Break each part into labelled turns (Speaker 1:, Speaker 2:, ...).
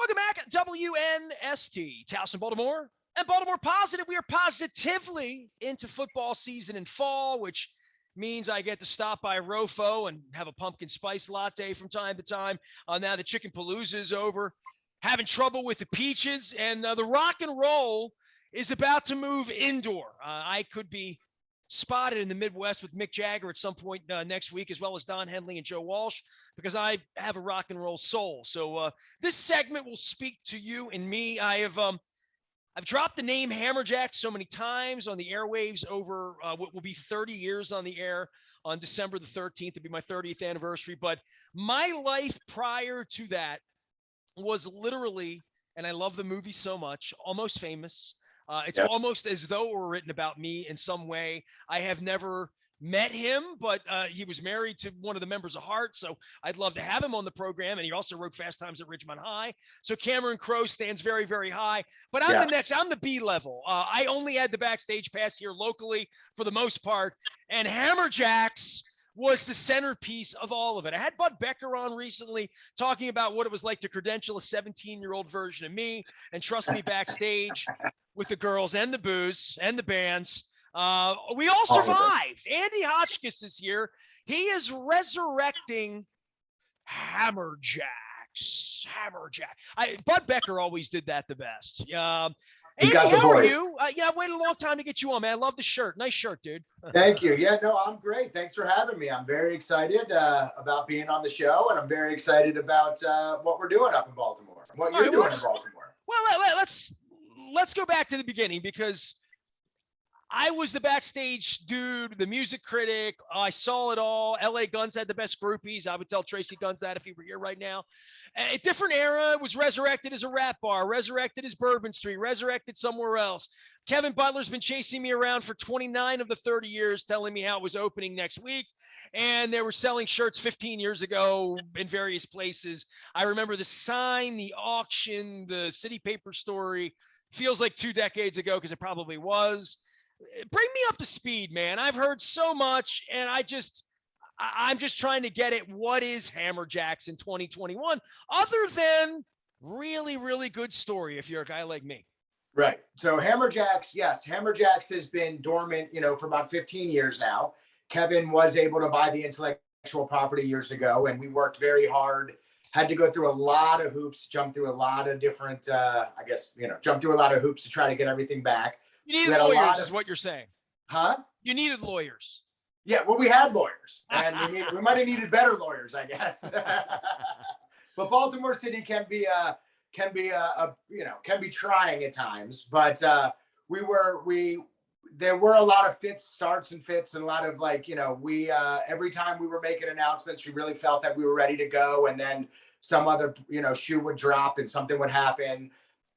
Speaker 1: Welcome back, WNST, Towson, Baltimore, and Baltimore Positive. We are positively into football season in fall, which means I get to stop by Rofo and have a pumpkin spice latte from time to time. Now the Chicken Palooza is over. Having trouble with the peaches, and the rock and roll is about to move indoor. I could be spotted in the Midwest with Mick Jagger at some point next week, as well as Don Henley and Joe Walsh, because I have a rock and roll soul. So this segment will speak to you and me. I've dropped the name Hammerjacks so many times on the airwaves over what will be 30 years on the air on December the 13th. It'll be my 30th anniversary. But my life prior to that was literally, and I love the movie so much, Almost Famous. It's almost as though it were written about me in some way. I have never met him, but he was married to one of the members of Heart, so I'd love to have him on the program. And he also wrote Fast Times at Ridgemont High. So Cameron Crowe stands very, very high. But I'm I'm the B level. I only had the backstage pass here locally for the most part. And Hammerjacks was the centerpiece of all of it. I had Bud Becker on recently talking about what it was like to credential a 17-year-old version of me and trust me backstage with the girls and the booze and the bands. We all survived. Andy Hotchkiss is here. He is resurrecting Hammerjacks. Bud Becker always did that the best. Andy, how are you? I've waited a long time to get you on, man. I love the shirt. Nice shirt, dude.
Speaker 2: Thank you. Yeah, no, I'm great. Thanks for having me. I'm very excited about being on the show, and I'm very excited about what we're doing up in Baltimore, what you're doing in Baltimore.
Speaker 1: Well, let's go back to the beginning, because I was the backstage dude, the music critic. I saw it all. LA Guns had the best groupies. I would tell Tracy Guns that if he were here right now. A different era. It was resurrected as a rap bar, resurrected as Bourbon Street, resurrected somewhere else. Kevin Butler's been chasing me around for 29 of the 30 years, telling me how it was opening next week. And they were selling shirts 15 years ago in various places. I remember the sign, the auction, the city paper story. Feels like 2 decades ago, because it probably was. Bring me up to speed, man. I've heard so much, and I'm just trying to get it. What is Hammerjacks in 2021, other than really, really good story if you're a guy like me?
Speaker 2: Right. So Hammerjacks, yes, Hammerjacks has been dormant, for about 15 years now. Kevin was able to buy the intellectual property years ago, and we worked very hard. Had to go through a lot of hoops, jump through a lot of different, jump through a lot of hoops to try to get everything back.
Speaker 1: You needed lawyers, is what you're saying.
Speaker 2: Huh?
Speaker 1: You needed lawyers.
Speaker 2: Yeah, well, we had lawyers, and we might have needed better lawyers, I guess. But Baltimore City can be trying at times. But there were a lot of starts and fits, and a lot of every time we were making announcements, we really felt that we were ready to go, and then some other shoe would drop and something would happen.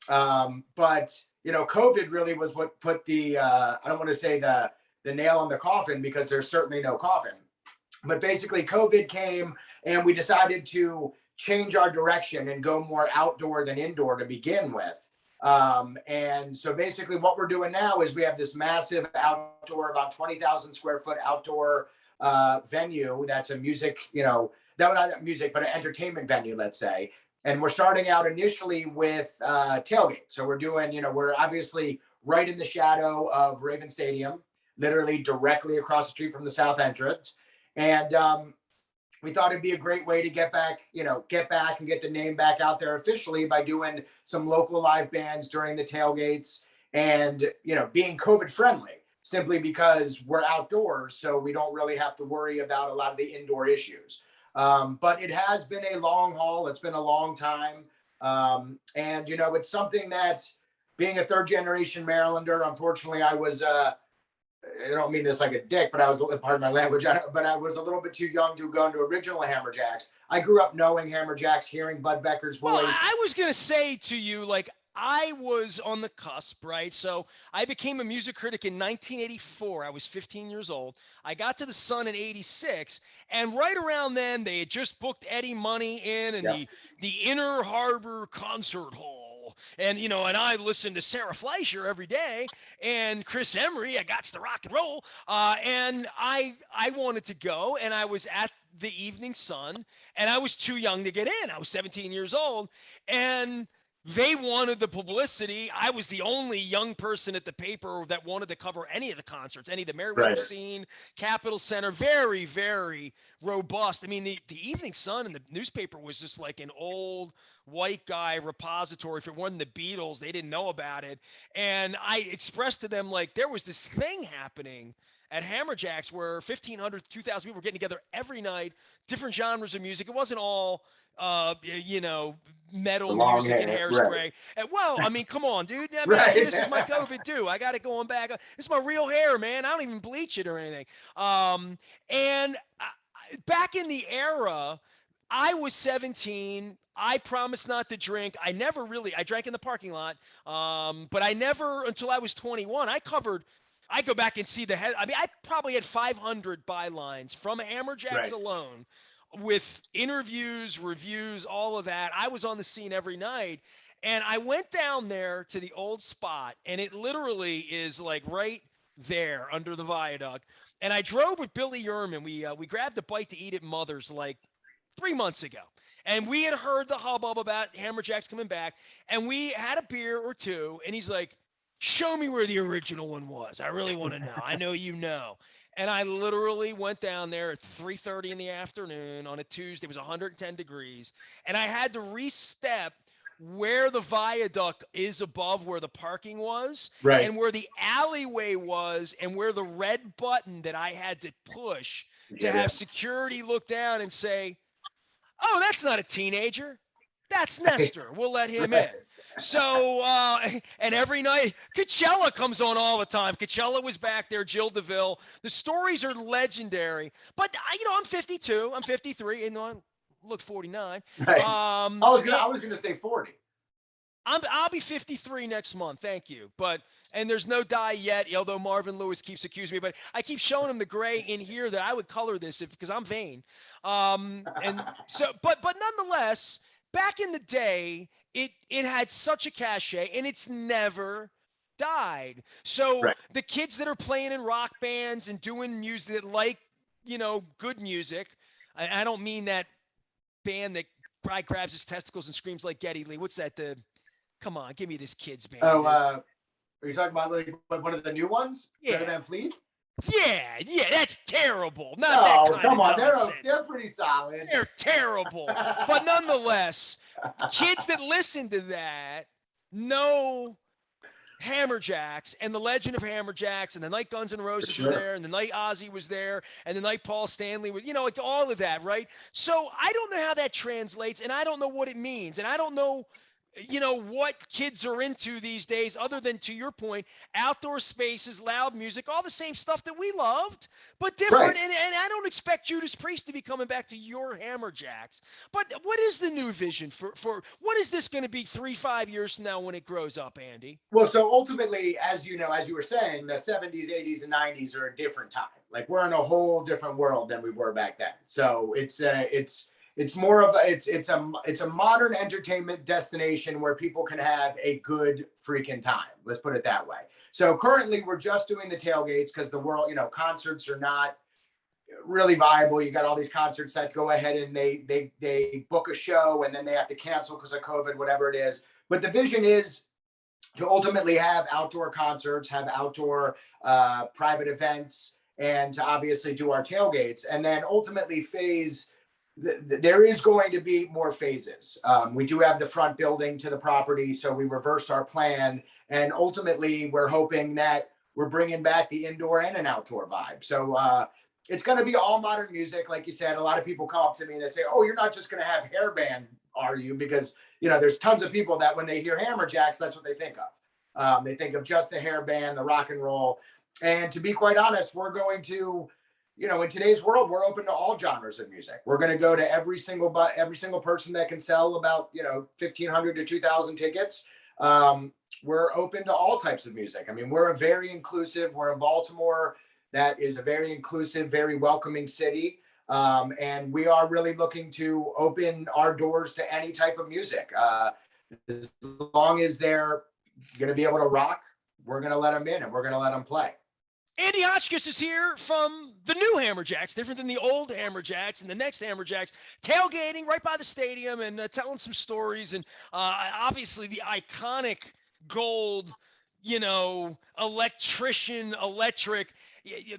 Speaker 2: But COVID really was what put the I don't want to say the nail on the coffin, because there's certainly no coffin. But basically COVID came, and we decided to change our direction and go more outdoor than indoor to begin with. And so basically what we're doing now is we have this massive outdoor, about 20,000 square foot outdoor venue. That's a music, not music, but an entertainment venue, let's say. And we're starting out initially with tailgate. So we're doing, we're obviously right in the shadow of Raven Stadium, literally directly across the street from the south entrance. And we thought it'd be a great way to get back and get the name back out there officially by doing some local live bands during the tailgates and, being COVID friendly, simply because we're outdoors. So we don't really have to worry about a lot of the indoor issues. But it has been a long haul. It's been a long time. And, it's something that, being a third generation Marylander, unfortunately, I was, I don't mean this like a dick, but pardon my language, but I was a little bit too young to go into original Hammerjacks. I grew up knowing Hammerjacks, hearing Bud Becker's voice.
Speaker 1: Well, I was going to say to you, I was on the cusp, right? So I became a music critic in 1984. I was 15 years old. I got to the Sun in 86. And right around then, they had just booked Eddie Money in the Inner Harbor Concert Hall. And, and I listened to Sarah Fleischer every day and Chris Emery. I got to rock and roll. And I wanted to go. And I was at the Evening Sun, and I was too young to get in. I was 17 years old, and they wanted the publicity. I was the only young person at the paper that wanted to cover any of the concerts, any of the Meriwether
Speaker 2: Right.
Speaker 1: scene, Capitol Center, very, very robust. I mean, the Evening Sun and the newspaper was just like an old white guy repository. If it wasn't the Beatles, they didn't know about it. And I expressed to them, like, there was this thing happening at Hammerjacks where 1,500, 2,000 people were getting together every night, different genres of music. It wasn't all
Speaker 2: The
Speaker 1: metal
Speaker 2: long
Speaker 1: music and
Speaker 2: hair. Right.
Speaker 1: hairspray. And well, I mean, come on, dude. I mean,
Speaker 2: Right.
Speaker 1: this is my COVID due. I got it going back. This is my real hair, man. I don't even bleach it or anything. And back in the era, I was 17. I promised not to drink. I drank in the parking lot. But I never, until I was 21, I go back and see I probably had 500 bylines from Hammerjacks
Speaker 2: Right.
Speaker 1: alone with interviews, reviews, all of that. I was on the scene every night. And I went down there to the old spot, and it literally is like right there under the viaduct. And I drove with Billy Yerman. We grabbed a bite to eat at Mother's like 3 months ago. And we had heard the hubbub about Hammerjacks coming back, and we had a beer or two, and he's like, show me where the original one was. I really want to know. I know you know. And I literally went down there at 3:30 in the afternoon on a Tuesday. It was 110 degrees. And I had to re-step where the viaduct is above where the parking was
Speaker 2: Right.
Speaker 1: and where the alleyway was and where the red button that I had to push to have security look down and say, oh, that's not a teenager. That's Nestor. We'll let him in. So, and every night, Coachella comes on all the time. Coachella was back there, Jill DeVille. The stories are legendary. But, I'm 52. I'm 53. And I look 49.
Speaker 2: Right. I was gonna say 40.
Speaker 1: I'll be 53 next month. Thank you. And there's no dye yet, although Marvin Lewis keeps accusing me. But I keep showing him the gray in here that I would color this because I'm vain. And so, but nonetheless, back in the day, it had such a cachet, and it's never died. So
Speaker 2: Right.
Speaker 1: the kids that are playing in rock bands and doing music that like, good music. I don't mean that band that probably grabs his testicles and screams like Geddy Lee. What's that? Come on, give me this kid's band.
Speaker 2: Oh, are you talking about like one of the new ones?
Speaker 1: Yeah.
Speaker 2: Greta Van Fleet?
Speaker 1: Yeah, that's terrible. Not that kind
Speaker 2: come
Speaker 1: of
Speaker 2: on,
Speaker 1: nonsense.
Speaker 2: they're pretty solid.
Speaker 1: They're terrible. But nonetheless, kids that listen to that know Hammerjacks and the legend of Hammerjacks and the night Guns N' Roses were there and the night Ozzy was there and the night Paul Stanley was, like all of that, right? So I don't know how that translates, and I don't know what it means, and I don't know what kids are into these days, other than, to your point, outdoor spaces, loud music, all the same stuff that we loved, but different.
Speaker 2: Right.
Speaker 1: And I don't expect Judas Priest to be coming back to your Hammerjacks. But what is the new vision for what is this going to be 3-5 years from now when it grows up, Andy?
Speaker 2: Well, so ultimately, as you were saying, the 70s, 80s, and 90s are a different time. Like, we're in a whole different world than we were back then. So it's more of it's a modern entertainment destination where people can have a good freaking time. Let's put it that way. So currently we're just doing the tailgates because the world, concerts are not really viable. You got all these concerts that go ahead and they book a show and then they have to cancel because of COVID, whatever it is. But the vision is to ultimately have outdoor concerts, have outdoor private events, and to obviously do our tailgates. And then ultimately there is going to be more phases. We do have the front building to the property, so we reversed our plan. And ultimately, we're hoping that we're bringing back the indoor and an outdoor vibe. So it's going to be all modern music. Like you said, a lot of people come up to me and they say, oh, you're not just going to have hair band, are you? Because, there's tons of people that when they hear Hammerjacks, that's what they think of. They think of just the hair band, the rock and roll. And to be quite honest, we're going to, in today's world, we're open to all genres of music. We're going to go to every single person that can sell about, 1,500 to 2,000 tickets. We're open to all types of music. I mean, we're a very inclusive. We're in Baltimore. That is a very inclusive, very welcoming city. And we are really looking to open our doors to any type of music. As long as they're going to be able to rock, we're going to let them in and we're going to let them play.
Speaker 1: Andy Hotchkiss is here from the new Hammerjacks, different than the old Hammerjacks and the next Hammerjacks, tailgating right by the stadium and telling some stories. And obviously the iconic gold, electric.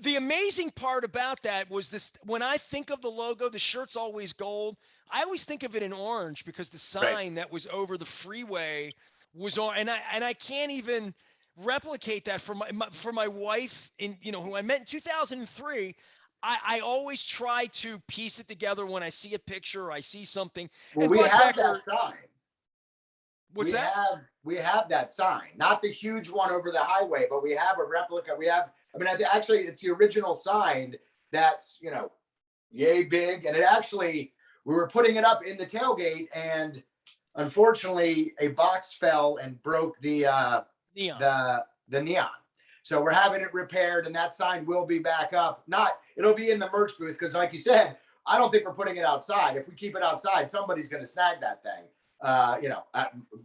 Speaker 1: The amazing part about that was this: when I think of the logo, the shirt's always gold. I always think of it in orange because the
Speaker 2: Right.
Speaker 1: sign that was over the freeway was on, and I can't even replicate that for my wife who I met in 2003. I always try to piece it together when I see a picture or I see something.
Speaker 2: Well,
Speaker 1: And
Speaker 2: we
Speaker 1: Bud
Speaker 2: have that
Speaker 1: Becker,
Speaker 2: sign.
Speaker 1: what's that?
Speaker 2: We have that sign, not the huge one over the highway, but we have a replica. We have, I mean, actually, it's the original sign that's yay big, and it actually, we were putting it up in the tailgate, and unfortunately, a box fell and broke
Speaker 1: Neon.
Speaker 2: the neon. So we're having it repaired, and that sign will be back up. It'll be in the merch booth because, like you said, I don't think we're putting it outside. If we keep it outside, somebody's going to snag that thing.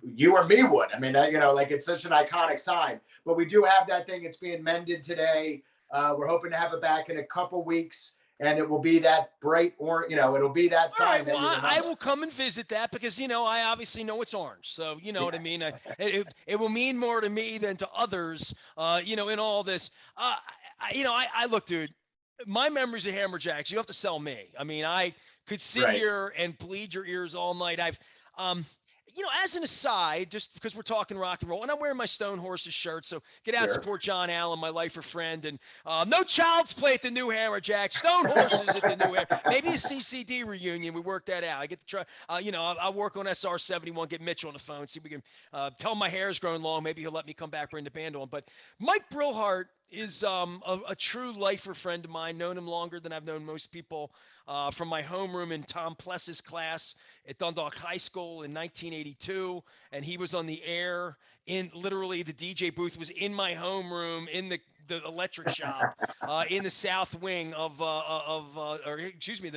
Speaker 2: You or me would. I mean, like it's such an iconic sign. But we do have that thing. It's being mended today. We're hoping to have it back in a couple weeks, and it will be that bright orange. It'll be that sign.
Speaker 1: All right, well, I will come and visit that because I obviously know it's orange, so you know what I mean. It will mean more to me than to others. In all this, I look, dude. My memories of Hammerjacks, you have to sell me. I mean, I could sit
Speaker 2: Right.
Speaker 1: here and bleed your ears all night. Um, as an aside, just because we're talking rock and roll, and I'm wearing my Stone Horses shirt, so get out and
Speaker 2: Sure.
Speaker 1: support John Allen, my lifer friend, and no Child's Play at the new Hammerjacks, Stone Horses at the new maybe a CCD reunion. We work that out. I get to try, I'll work on SR71, get Mitch on the phone, see if we can tell him my hair's grown long. Maybe he'll let me come back, bring the band on. But Mike Brillhart is a true lifer friend of mine. Known him longer than I've known most people from my homeroom in Tom Pless's class at Dundalk High School in 1982, and he was on the air in literally the DJ booth was in my homeroom in the electric shop in the south wing the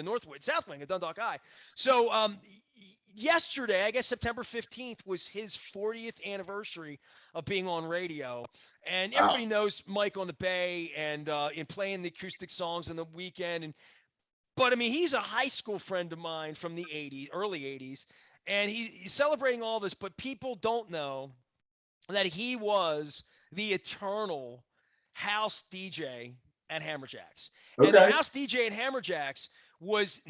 Speaker 1: north wing, south wing of Dundalk High. So yesterday, I guess September 15th was his 40th anniversary of being on radio. And everybody knows Mike on the Bay and in playing the acoustic songs on the weekend. But I mean, he's a high school friend of mine from the early 80s, and he's celebrating all this. But people don't know that he was the eternal house DJ at Hammerjacks.
Speaker 2: Okay.
Speaker 1: And the house DJ at Hammerjacks was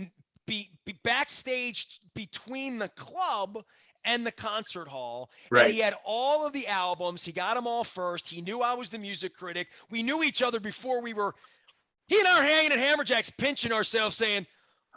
Speaker 1: be backstage between the club and the concert hall.
Speaker 2: Right.
Speaker 1: And he had all of the albums. He got them all first. He knew I was the music critic. We knew each other before he and I are hanging at Hammerjacks, pinching ourselves, saying,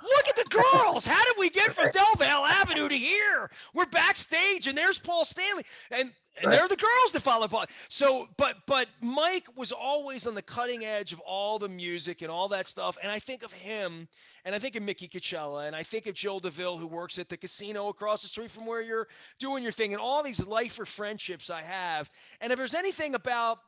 Speaker 1: look at the girls. How did we get from Delvale Avenue to here? We're backstage, and there's Paul Stanley. And they're the girls that follow Paul. So, but Mike was always on the cutting edge of all the music and all that stuff. And I think of him, and I think of Mickey Coachella, and I think of Joe DeVille, who works at the casino across the street from where you're doing your thing, and all these lifer friendships I have. And if there's anything about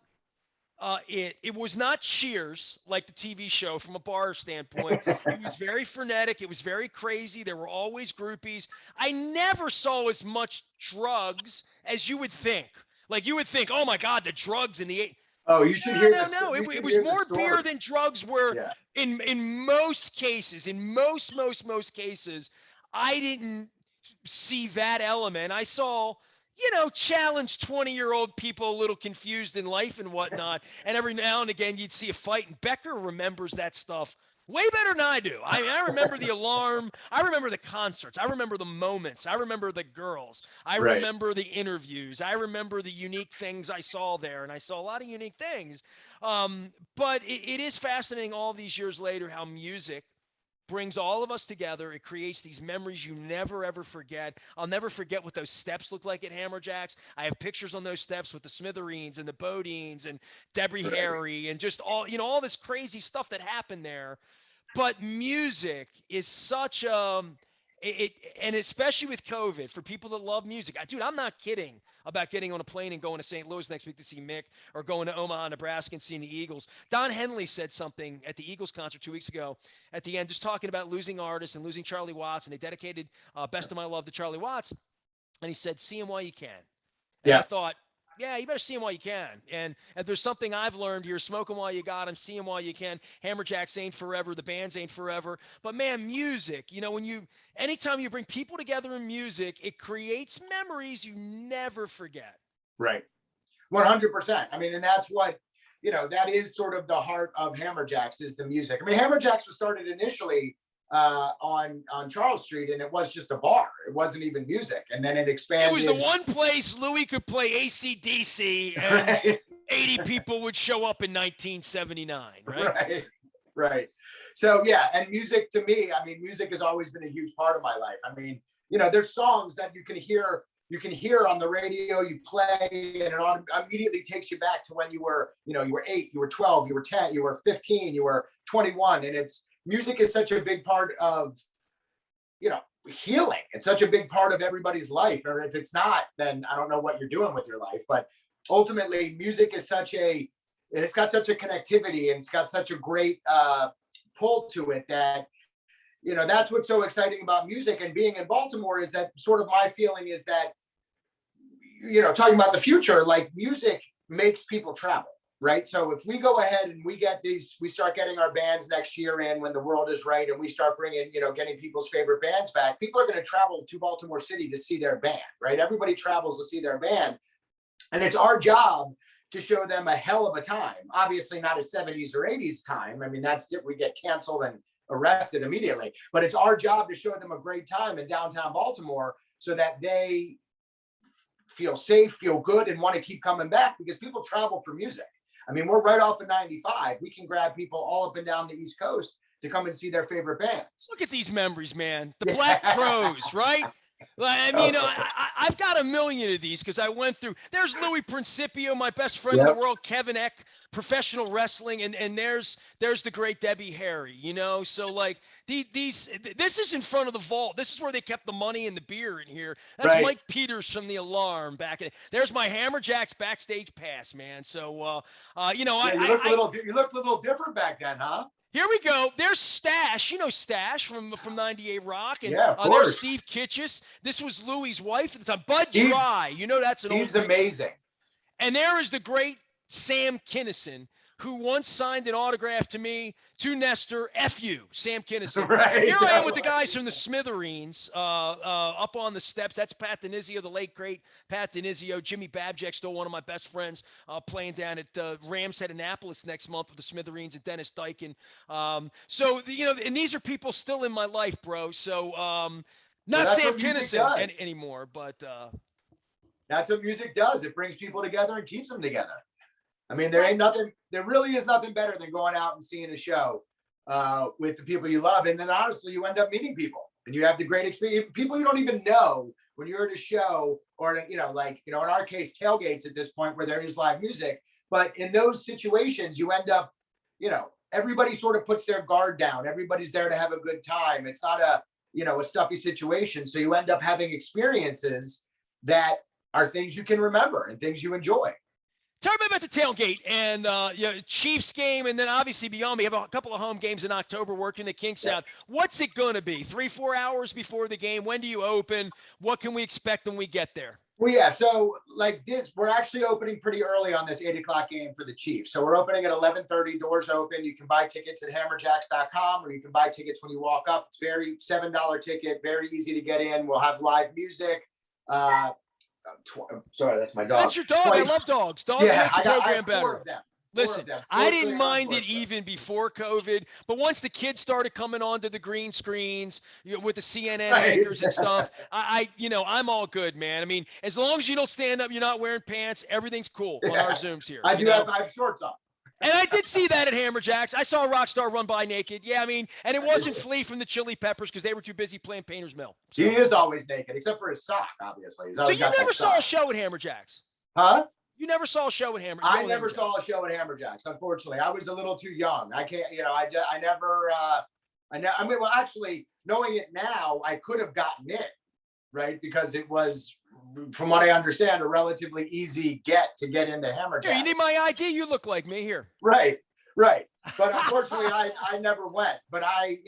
Speaker 1: it was not Cheers like the TV show from a bar standpoint. It was very frenetic. It was very crazy. There were always groupies. I never saw as much drugs as you would think. Like you would think, oh my God, the drugs in the
Speaker 2: Oh, you should hear this.
Speaker 1: No. It was more beer than drugs were in most cases. In most cases, I didn't see that element. I saw challenge 20-year-old people a little confused in life and whatnot. And every now and again, you'd see a fight. And Becker remembers that stuff way better than I do. I mean, I remember the alarm. I remember the concerts. I remember the moments. I remember the girls. I remember the interviews. I remember the unique things I saw there. And I saw a lot of unique things. But it is fascinating all these years later how music brings all of us together. It creates these memories you never, ever forget. I'll never forget what those steps look like at Hammerjacks. I have pictures on those steps with the Smithereens and the Bodines and Debris Harry and just all this crazy stuff that happened there. But music is such and especially with COVID, for people that love music, dude, I'm not kidding about getting on a plane and going to St. Louis next week to see Mick, or going to Omaha, Nebraska and seeing the Eagles. Don Henley said something at the Eagles concert 2 weeks ago at the end, just talking about losing artists and losing Charlie Watts, and they dedicated Best of My Love to Charlie Watts. And he said, see him while you can. And I thought, Yeah, you better see them while you can. And if there's something I've learned here, smoke them while you got them, see them while you can. Hammerjacks ain't forever. The bands ain't forever. But man, music, anytime you bring people together in music, it creates memories you never forget.
Speaker 2: Right. 100%. I mean, and that's what, that is sort of the heart of Hammerjacks is the music. I mean, Hammerjacks was started initially on Charles Street, and it was just a bar. It wasn't even music, and then it expanded.
Speaker 1: It was the one place Louis could play AC/DC, and right. 80 people would show up in 1979. Right.
Speaker 2: Right. So yeah, and music to me, I mean, music has always been a huge part of my life. I mean, there's songs that you can hear on the radio, you play, and it immediately takes you back to when you were 8, you were 12, you were 10, you were 15, you were 21, and music is such a big part of, healing. It's such a big part of everybody's life. Or if it's not, then I don't know what you're doing with your life. But ultimately, music is it's got such a connectivity, and it's got such a great pull to it that, that's what's so exciting about music and being in Baltimore is that sort of my feeling is that, talking about the future, like music makes people travel. Right. So if we go ahead and we start getting our bands next year in when the world is right, and we start bringing, getting people's favorite bands back, people are going to travel to Baltimore City to see their band. Right. Everybody travels to see their band. And it's our job to show them a hell of a time. Obviously not a 70s or 80s time. I mean, we get canceled and arrested immediately. But it's our job to show them a great time in downtown Baltimore so that they feel safe, feel good, and want to keep coming back because people travel for music. I mean, we're right off the 95. We can grab people all up and down the East Coast to come and see their favorite bands.
Speaker 1: Look at these memories, man. The Black Crowes, right? I mean, I've got a million of these because I went through. There's Louis Principio, my best friend in the world, Kevin Eck, professional wrestling, and there's the great Debbie Harry. So like this is in front of the vault. This is where they kept the money and the beer in here. That's right. Mike Peters from the Alarm back in. There's my Hammerjacks backstage pass, man. So you
Speaker 2: looked a little different back then, huh?
Speaker 1: Here we go. There's Stash. Stash from 98 Rock. And
Speaker 2: yeah, of course.
Speaker 1: There's Steve Kitchis. This was Louie's wife at the time. Bud Dry. That's an old
Speaker 2: He's amazing.
Speaker 1: And there is the great Sam Kinison, who once signed an autograph to me, to Nestor, F you, Sam Kinison.
Speaker 2: Right.
Speaker 1: Here I am with the guys from the Smithereens up on the steps. That's Pat Denizio, the late, great Pat Denizio. Jimmy Babjack, still one of my best friends, playing down at Rams Head, Annapolis next month with the Smithereens and Dennis Dyken. And these are people still in my life, bro. So not Sam Kinison anymore, but
Speaker 2: that's what music does. It brings people together and keeps them together. I mean, there really is nothing better than going out and seeing a show with the people you love. And then honestly, you end up meeting people and you have the great experience. People you don't even know when you're at a show or, in our case, tailgates at this point where there is live music. But in those situations, you end up, everybody sort of puts their guard down. Everybody's there to have a good time. It's not a stuffy situation. So you end up having experiences that are things you can remember and things you enjoy.
Speaker 1: Tell me about the tailgate and Chiefs game, and then obviously beyond. We have a couple of home games in October working the kinks out. What's it going to be? 3-4 hours before the game? When do you open? What can we expect when we get there?
Speaker 2: Well, yeah. So like this, we're actually opening pretty early on this 8 o'clock game for the Chiefs. So we're opening at 11:30. Doors open. You can buy tickets at hammerjacks.com, or you can buy tickets when you walk up. It's very $7 ticket, very easy to get in. We'll have live music. Sorry, that's my dog.
Speaker 1: That's your dog. I love dogs. Dogs make the program better.
Speaker 2: 4 of them.
Speaker 1: Listen, I didn't mind it even before COVID, but once the kids started coming onto the green screens with the CNN anchors and stuff, I'm all good, man. I mean, as long as you don't stand up, you're not wearing pants, everything's cool on our Zooms here.
Speaker 2: I have shorts on.
Speaker 1: And I did see that at Hammerjacks. I saw a rock star run by naked. Yeah, I mean, and it wasn't Flea from the Chili Peppers because they were too busy playing Painter's Mill. So.
Speaker 2: He is always naked, except for his sock, obviously.
Speaker 1: So you never saw a show at Hammerjacks?
Speaker 2: Huh?
Speaker 1: You never saw a show at Hammerjacks?
Speaker 2: I never saw a show at Hammerjacks, unfortunately. I was a little too young. I can't, actually, knowing it now, I could have gotten in, right? Because it was, from what I understand, a relatively easy get into Hammerjacks.
Speaker 1: Here, you need my ID? You look like me here.
Speaker 2: Right. But unfortunately, I never went. But I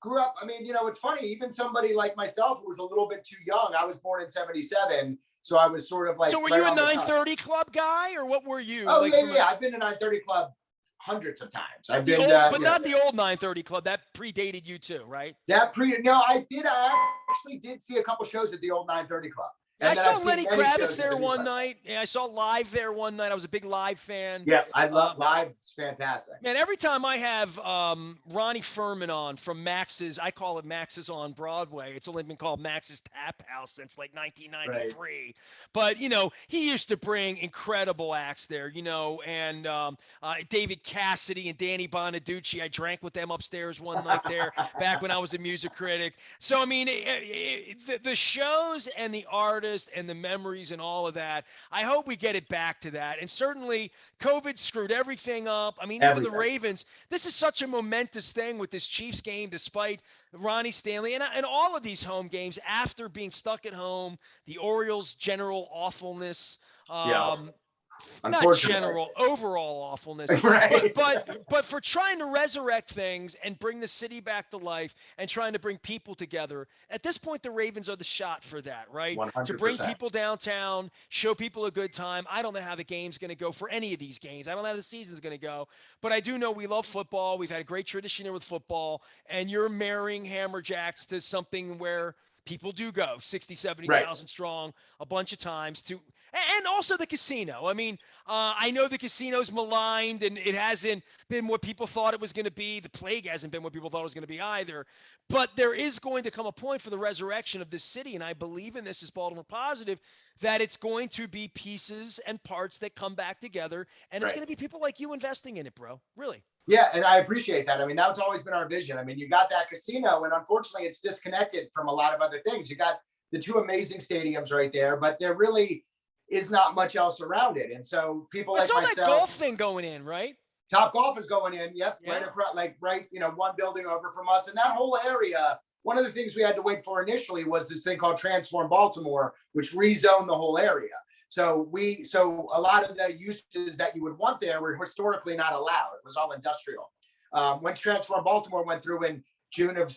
Speaker 2: grew up. I mean, it's funny. Even somebody like myself who was a little bit too young. I was born in '77, so I was sort of like.
Speaker 1: So were
Speaker 2: right
Speaker 1: you a
Speaker 2: on the cusp.
Speaker 1: 930 Club guy, or what were you?
Speaker 2: Oh,
Speaker 1: like
Speaker 2: yeah. I've been to 930 Club hundreds of times. I've been,
Speaker 1: but not the old 930 Club. That predated you too, right?
Speaker 2: No, I actually did see a couple shows at the old 930 Club.
Speaker 1: And I saw Lenny Kravitz there one night. Yeah, I saw Live there one night. I was a big Live fan.
Speaker 2: Yeah, I love Live. It's fantastic.
Speaker 1: Man, every time I have Ronnie Furman on from Max's, I call it Max's on Broadway. It's only been called Max's Tap House since like 1993. Right. But, he used to bring incredible acts there, and David Cassidy and Danny Bonaducci. I drank with them upstairs one night there back when I was a music critic. So, I mean, the shows and the artists and the memories and all of that, I hope we get it back to that. And certainly COVID screwed everything up. I mean, even the Ravens, this is such a momentous thing with this Chiefs game, despite Ronnie Stanley and all of these home games after being stuck at home, the Orioles' general awfulness. Not general, overall awfulness, right. but for trying to resurrect things and bring the city back to life and trying to bring people together. At this point, the Ravens are the shot for that, right?
Speaker 2: 100%.
Speaker 1: To bring people downtown, show people a good time. I don't know how the game's going to go for any of these games. I don't know how the season's going to go, but I do know we love football. We've had a great tradition here with football, and you're marrying Hammerjacks to something where people do go 60, 70,000 strong a bunch of times and also the casino. I mean, I know the casino's maligned and it hasn't been what people thought it was going to be. The plague hasn't been what people thought it was going to be either. But there is going to come a point for the resurrection of this city, and I believe in this as Baltimore Positive, that it's going to be pieces and parts that come back together, and it's going to be people like you investing in it, bro. Really.
Speaker 2: Yeah, and I appreciate that. I mean, that's always been our vision. I mean, you got that casino, and unfortunately, it's disconnected from a lot of other things. You got the two amazing stadiums right there, but there really is not much else around it. And so people like myself,
Speaker 1: that golf thing going in, right?
Speaker 2: Top Golf is going in. Yep. Yeah. Right across, one building over from us. And that whole area, one of the things we had to wait for initially was this thing called Transform Baltimore, which rezoned the whole area. So a lot of the uses that you would want there were historically not allowed. It was all industrial. When Transform Baltimore went through in June of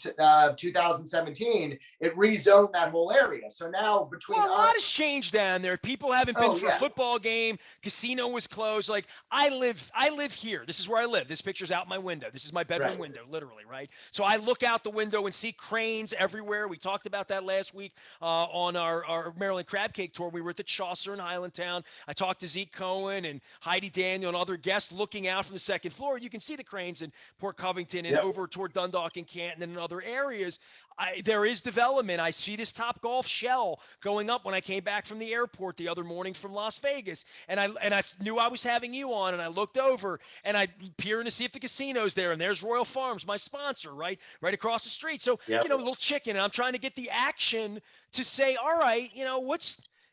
Speaker 2: 2017, it rezoned that whole area. So now between
Speaker 1: a lot has changed down there. People haven't been for a football game. Casino was closed. Like I live here. This is where I live. This picture's out my window. This is my bedroom window, literally, right? So I look out the window and see cranes everywhere. We talked about that last week on our Maryland Crab Cake tour. We were at the Chaucer in Highlandtown. I talked to Zeke Cohen and Heidi Daniel and other guests looking out from the second floor. You can see the cranes in Port Covington and over toward Dundalk and Canton and in other areas. There is development. I see this Top Golf shell going up when I came back from the airport the other morning from Las Vegas, and I knew I was having you on, and I looked over and I peering to see if the casino's there, and there's Royal Farms, my sponsor, right across the street. So little chicken, and I'm trying to get the action to say, all right,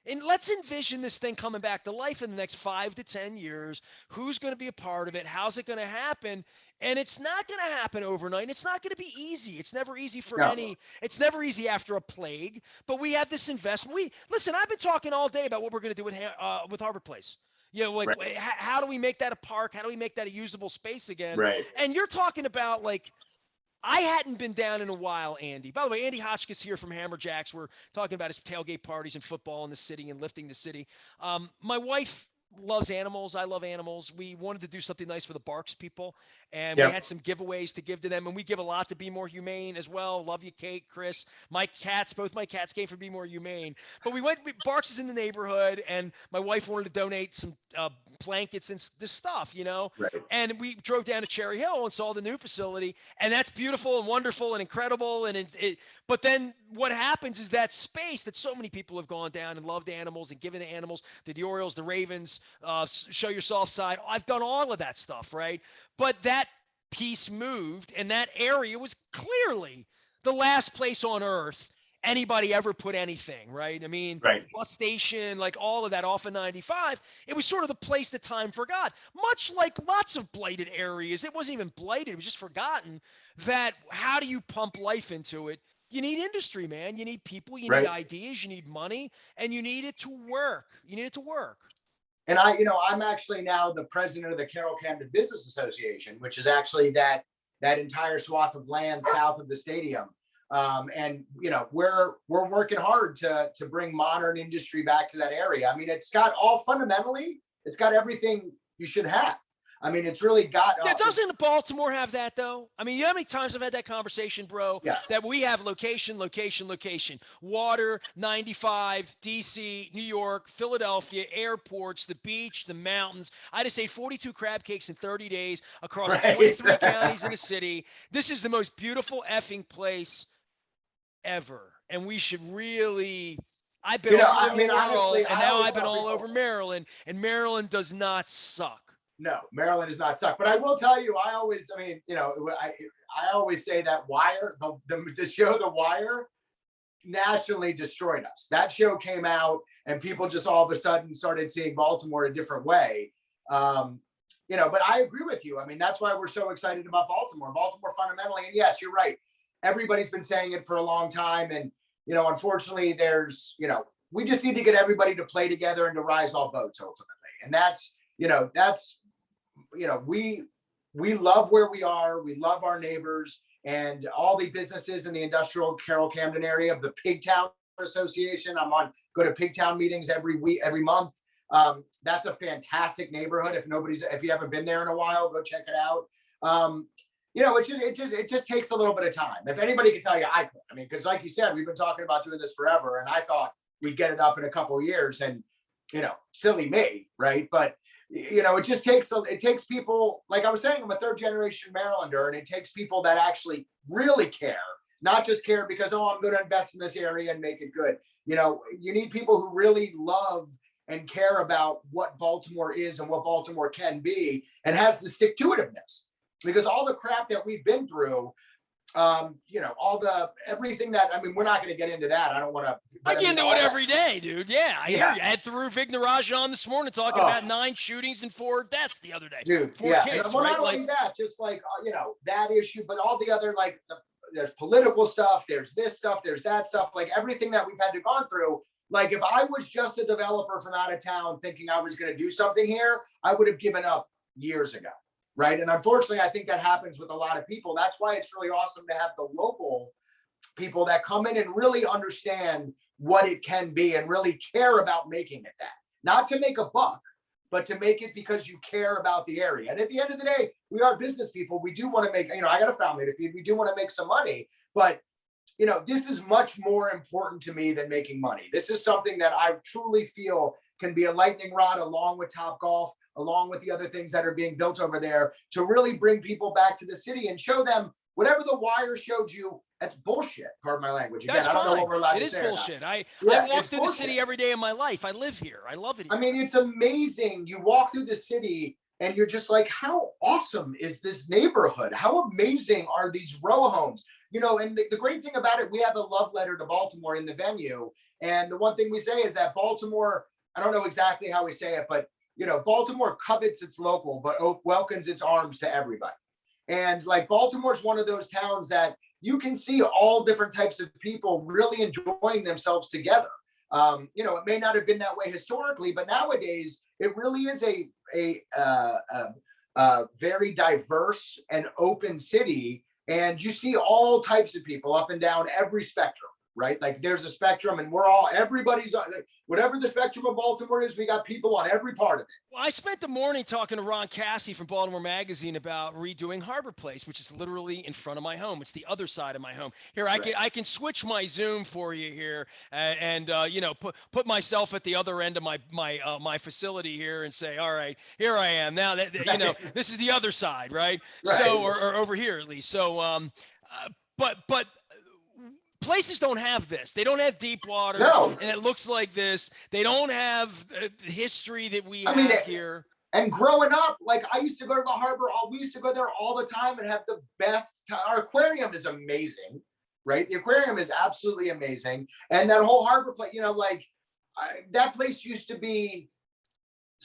Speaker 1: and let's envision this thing coming back to life in the next 5 to 10 years. Who's going to be a part of it? How's it going to happen? And it's not going to happen overnight. It's not going to be easy. It's never easy for any. It's never easy after a plague. But we have this investment. Listen. I've been talking all day about what we're going to do with Harbor Place. How do we make that a park? How do we make that a usable space again?
Speaker 2: Right.
Speaker 1: And you're talking about I hadn't been down in a while, Andy. By the way, Andy Hotchkiss here from Hammerjacks. We're talking about his tailgate parties and football in the city and lifting the city. My wife loves animals. I love animals. We wanted to do something nice for the Barks people, and we had some giveaways to give to them, and we give a lot to Be More Humane as well. Love you, Kate, Chris. Both my cats came from Be More Humane. But Barks is in the neighborhood, and my wife wanted to donate some blankets and this stuff,
Speaker 2: Right.
Speaker 1: And we drove down to Cherry Hill and saw the new facility, and that's beautiful and wonderful and incredible. And but then what happens is that space that so many people have gone down and loved animals and given to animals, the Orioles, the Ravens, show yourself side. I've done all of that stuff, right? But that piece moved, and that area was clearly the last place on earth anybody ever put anything, right? I mean, bus station, all of that off of 95, it was sort of the place that time forgot. Much like lots of blighted areas, it wasn't even blighted, it was just forgotten. That how do you pump life into it? You need industry, man. You need people, you need ideas, you need money, and you need it to work.
Speaker 2: And I'm actually now the president of the Carroll Camden Business Association, which is actually that that entire swath of land south of the stadium. And we're working hard to bring modern industry back to that area. I mean, it's got everything you should have. I mean, it's really got.
Speaker 1: Yeah, doesn't Baltimore have that though? I mean, you know how many times I've had that conversation, bro?
Speaker 2: Yes.
Speaker 1: That we have location. Water, 95, DC, New York, Philadelphia, airports, the beach, the mountains. I just ate 42 crab cakes in 30 days across 23 counties in the city. This is the most beautiful effing place ever. And we should really. I've been all over the world, honestly, and now I've been all over Maryland, and Maryland does not suck.
Speaker 2: No, Maryland does not suck. But I will tell you, I always say that Wire, the show The Wire, nationally destroyed us. That show came out and people just all of a sudden started seeing Baltimore a different way. But I agree with you. I mean, that's why we're so excited about Baltimore. Baltimore fundamentally, and yes, you're right. Everybody's been saying it for a long time. And, unfortunately, we just need to get everybody to play together and to rise all boats ultimately. And we love where we are. We love our neighbors and all the businesses in the industrial Carroll Camden area of the Pigtown Association. Go to Pigtown meetings every month. That's a fantastic neighborhood. If you haven't been there in a while, go check it out. It just takes a little bit of time. If anybody can tell you, I could. I mean, because like you said, we've been talking about doing this forever, and I thought we'd get it up in a couple of years, and silly me, right? But it takes people, like I was saying, I'm a third generation Marylander, and it takes people that actually really care, not just care because, I'm going to invest in this area and make it good. You need people who really love and care about what Baltimore is and what Baltimore can be, and has the stick-to-itiveness. Because all the crap that we've been through, everything that, I mean, we're not going to get into that. I don't want to.
Speaker 1: I get into it every day, dude. Yeah. I hear you. I had through Vic Narajan this morning talking about 9 shootings and 4 deaths the other day.
Speaker 2: Dude,
Speaker 1: 4 kids.
Speaker 2: Not only that, just like, that issue, but all the other, like, there's political stuff, there's this stuff, there's that stuff, like everything that we've had to gone through. Like, if I was just a developer from out of town thinking I was going to do something here, I would have given up years ago. Right. And unfortunately, I think that happens with a lot of people. That's why it's really awesome to have the local people that come in and really understand what it can be and really care about making it that. Not to make a buck, but to make it because you care about the area. And at the end of the day, we are business people. We do want to make, I got a family to feed. We do want to make some money. But, this is much more important to me than making money. This is something that I truly feel can be a lightning rod along with Topgolf, along with the other things that are being built over there, to really bring people back to the city and show them whatever The Wire showed you, that's bullshit. Pardon my language. Again,
Speaker 1: that's
Speaker 2: I don't
Speaker 1: fine.
Speaker 2: know what we're allowed to
Speaker 1: say. It is bullshit. I walk through the city every day of my life. I live here. I love it here.
Speaker 2: I mean, it's amazing. You walk through the city and you're just like, how awesome is this neighborhood? How amazing are these row homes? And the great thing about it, we have a love letter to Baltimore in the venue. And the one thing we say is that Baltimore, I don't know exactly how we say it, but Baltimore covets its local, but welcomes its arms to everybody. And like, Baltimore's one of those towns that you can see all different types of people really enjoying themselves together. It may not have been that way historically, but nowadays it really is a very diverse and open city. And you see all types of people up and down every spectrum. Right? Like, there's a spectrum, and everybody's on, whatever the spectrum of Baltimore is, we got people on every part of it.
Speaker 1: Well, I spent the morning talking to Ron Cassie from Baltimore Magazine about redoing Harbor Place, which is literally in front of my home. It's the other side of my home. Here, I can switch my Zoom for you here, and put myself at the other end of my facility here and say, all right, here I am. Now that this is the other side, right? So, or over here at least. So, but. Places don't have this. They don't have deep water, and it looks like this. They don't have the history that we have here.
Speaker 2: And growing up, like, I used to go to the harbor. We used to go there all the time and have the best time. Our aquarium is amazing, right? The aquarium is absolutely amazing. And that whole harbor place, that place used to be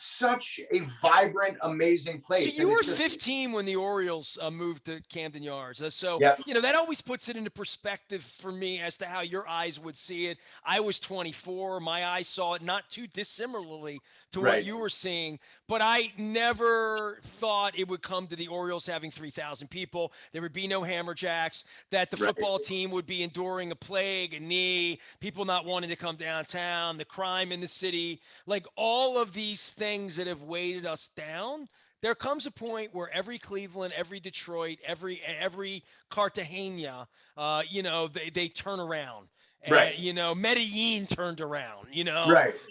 Speaker 2: such a vibrant, amazing place.
Speaker 1: So you were 15 when the Orioles moved to Camden Yards. So,
Speaker 2: yep.
Speaker 1: That always puts it into perspective for me as to how your eyes would see it. I was 24. My eyes saw it not too dissimilarly to what you were seeing, but I never thought it would come to the Orioles having 3,000 people. There would be no Hammerjacks, that the football team would be enduring a plague, a knee, people not wanting to come downtown, the crime in the city, like all of these things that have weighted us down. There comes a point where every Cleveland, every Detroit, every Cartagena, they turn around. And, Medellin turned around,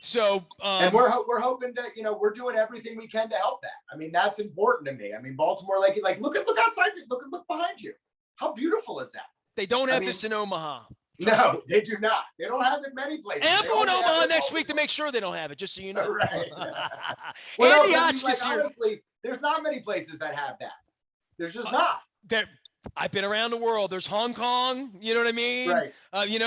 Speaker 1: So,
Speaker 2: and we're hoping that, we're doing everything we can to help that. I mean, that's important to me. I mean, Baltimore, like look outside, look behind you. How beautiful is that?
Speaker 1: They don't have this in Omaha.
Speaker 2: No, they do not. They don't have it many places.
Speaker 1: And I'm going to Omaha next week to make sure they don't have it, just so you know.
Speaker 2: Right.
Speaker 1: Andy Hotchkiss here.
Speaker 2: Honestly, there's not many places that have that. There's just not.
Speaker 1: I've been around the world. There's Hong Kong, you know what I mean?
Speaker 2: Right.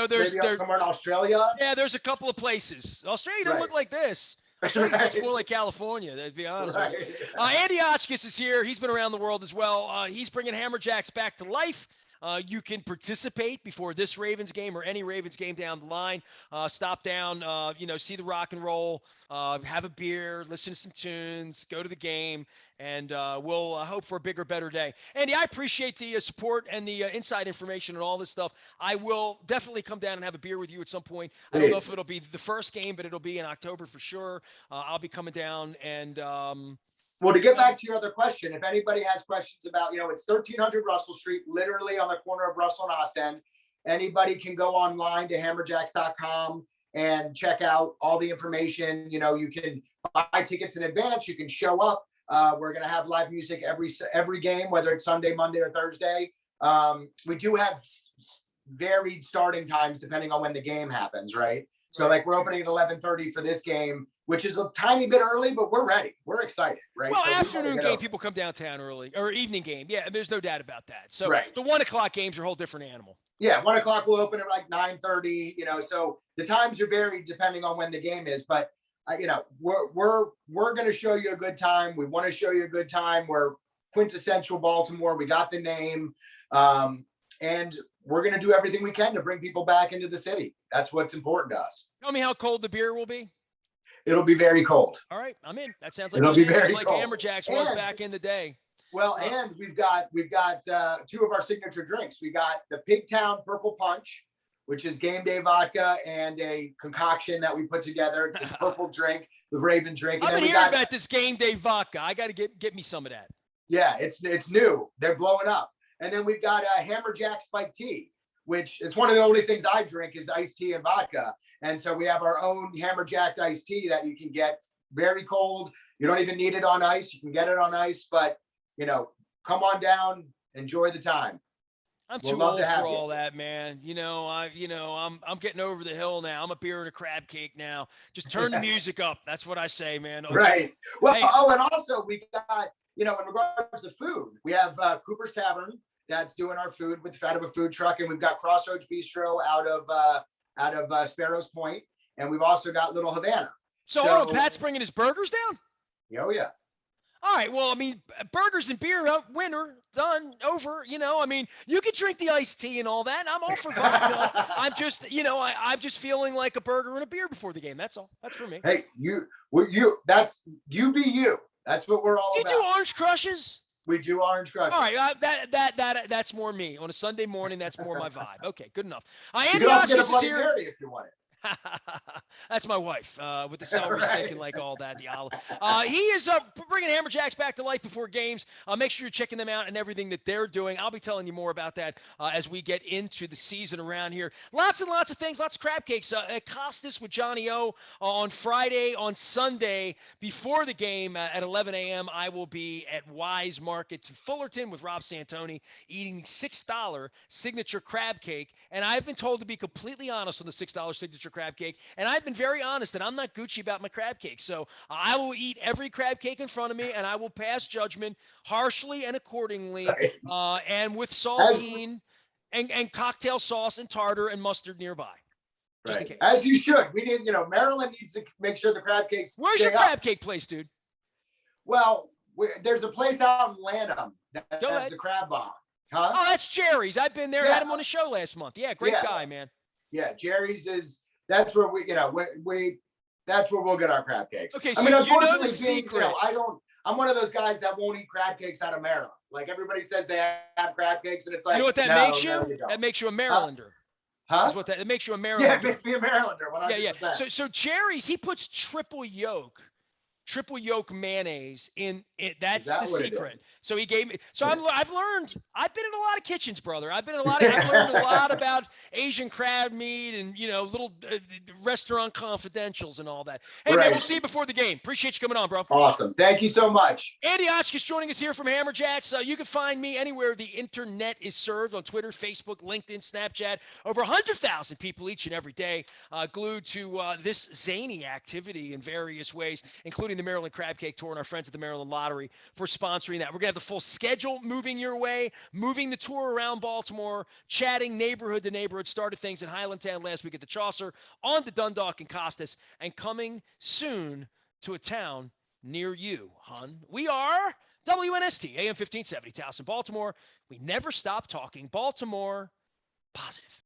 Speaker 1: There's
Speaker 2: somewhere in Australia.
Speaker 1: Yeah, there's a couple of places. Australia doesn't look like this. Australia looks more like California, to be honest with you. Andy Hotchkiss is here. He's been around the world as well. He's bringing Hammerjacks back to life. You can participate before this Ravens game or any Ravens game down the line. Stop down, see the rock and roll, have a beer, listen to some tunes, go to the game, and we'll hope for a bigger, better day. Andy, I appreciate the support and the inside information and all this stuff. I will definitely come down and have a beer with you at some point. Please. I don't know if it'll be the first game, but it'll be in October for sure. I'll be coming down and
Speaker 2: well, to get back to your other question, if anybody has questions about, it's 1300 Russell Street, literally on the corner of Russell and Ostend. Anybody can go online to hammerjacks.com and check out all the information. You can buy tickets in advance. You can show up. We're going to have live music every game, whether it's Sunday, Monday, or Thursday. We do have varied starting times depending on when the game happens, right? So like we're opening at 11:30 for this game, which is a tiny bit early, but we're ready. We're excited, right?
Speaker 1: Well,
Speaker 2: so
Speaker 1: afternoon game, people come downtown early, or evening game. Yeah, there's no doubt about that. So the 1 o'clock games are a whole different animal.
Speaker 2: Yeah, 1 o'clock will open at like 9:30. So the times are varied depending on when the game is. But we're going to show you a good time. We want to show you a good time. We're quintessential Baltimore. We got the name, and we're going to do everything we can to bring people back into the city. That's what's important to us.
Speaker 1: Tell me how cold the beer will be.
Speaker 2: It'll be very cold.
Speaker 1: All right, I'm in. That sounds like Hammerjacks was back in the day.
Speaker 2: Well, and we've got two of our signature drinks. We got the Pigtown Purple Punch, which is game day vodka and a concoction that we put together. It's a purple drink, the Raven drink.
Speaker 1: I've been hearing about this game day vodka. I got to get me some of that.
Speaker 2: Yeah, it's new. They're blowing up. And then we've got a Hammerjack spiked tea, which it's one of the only things I drink is iced tea and vodka. And so we have our own Hammerjack iced tea that you can get very cold. You don't even need it on ice. You can get it on ice, but come on down, enjoy the time.
Speaker 1: I'm too old for all that, man. I'm getting over the hill now. I'm a beer and a crab cake now. Just turn the music up. That's what I say, man. Okay.
Speaker 2: Right. Well, and also we got, in regards to food, we have Cooper's Tavern that's doing our food out of a food truck, and we've got Crossroads Bistro out of Sparrows Point, and we've also got Little Havana.
Speaker 1: So hold on, Pat's bringing his burgers down?
Speaker 2: Oh yeah.
Speaker 1: All right. Well, I mean, burgers and beer, winter, done, over. You can drink the iced tea and all that. I'm all for vodka. I'm just, I'm just feeling like a burger and a beer before the game. That's all. That's for me.
Speaker 2: Hey, you be you. That's what we're all about.
Speaker 1: You do orange crushes?
Speaker 2: We do orange crushes.
Speaker 1: All right, that's more me on a Sunday morning. That's more my vibe. Okay, good enough.
Speaker 2: Andy Hotchkiss is here. If you want it.
Speaker 1: That's my wife with the celery stick and like all that. The olive. He is bringing Hammerjacks back to life before games. Make sure you're checking them out and everything that they're doing. I'll be telling you more about that as we get into the season around here. Lots and lots of things. Lots of crab cakes. At Costas with Johnny O on Friday. On Sunday before the game at 11 a.m. I will be at Wise Market to Fullerton with Rob Santoni eating $6 signature crab cake. And I've been told to be completely honest on the $6 signature crab cake, and I've been very honest that I'm not Gucci about my crab cake. So I will eat every crab cake in front of me, and I will pass judgment harshly and accordingly, and with saltine and cocktail sauce and tartar and mustard nearby. just in case.
Speaker 2: As you should. We need, Maryland needs to make sure the crab cakes.
Speaker 1: Where's your crab cake place, dude?
Speaker 2: Well, there's a place out in Lanham that has the crab bomb. Huh?
Speaker 1: Oh, that's Jerry's. I've been there.
Speaker 2: Yeah.
Speaker 1: Had him on the show last month. Yeah, great guy, man.
Speaker 2: Yeah, Jerry's that's where that's where we'll get our crab cakes.
Speaker 1: Okay, so unfortunately,
Speaker 2: the secret. I'm one of those guys that won't eat crab cakes out of Maryland. Like everybody says they have crab cakes, and it's like,
Speaker 1: you know what that makes you? That makes you a Marylander.
Speaker 2: Huh?
Speaker 1: That's what that makes you a Marylander.
Speaker 2: Yeah, it makes me a Marylander. 100%.
Speaker 1: Yeah. So Jerry's, he puts triple yolk mayonnaise in it. That's the secret. So he gave me. So I've learned. I've been in a lot of kitchens, brother. I've learned a lot about Asian crab meat and little restaurant confidentials and all that. Hey man, we'll see you before the game. Appreciate you coming on, bro.
Speaker 2: Awesome. Thank you so much.
Speaker 1: Andy Hotchkiss joining us here from Hammerjacks. You can find me anywhere the internet is served, on Twitter, Facebook, LinkedIn, Snapchat. Over 100,000 people each and every day glued to this zany activity in various ways, including the Maryland Crab Cake Tour and our friends at the Maryland Lottery for sponsoring that. We're going to have the full schedule moving your way, moving the tour around Baltimore, chatting neighborhood to neighborhood. Started things in Highlandtown last week at the Chaucer, on to Dundalk and Costas, and coming soon to a town near you, hun. We are WNST, AM 1570, Towson, Baltimore. We never stop talking Baltimore positive.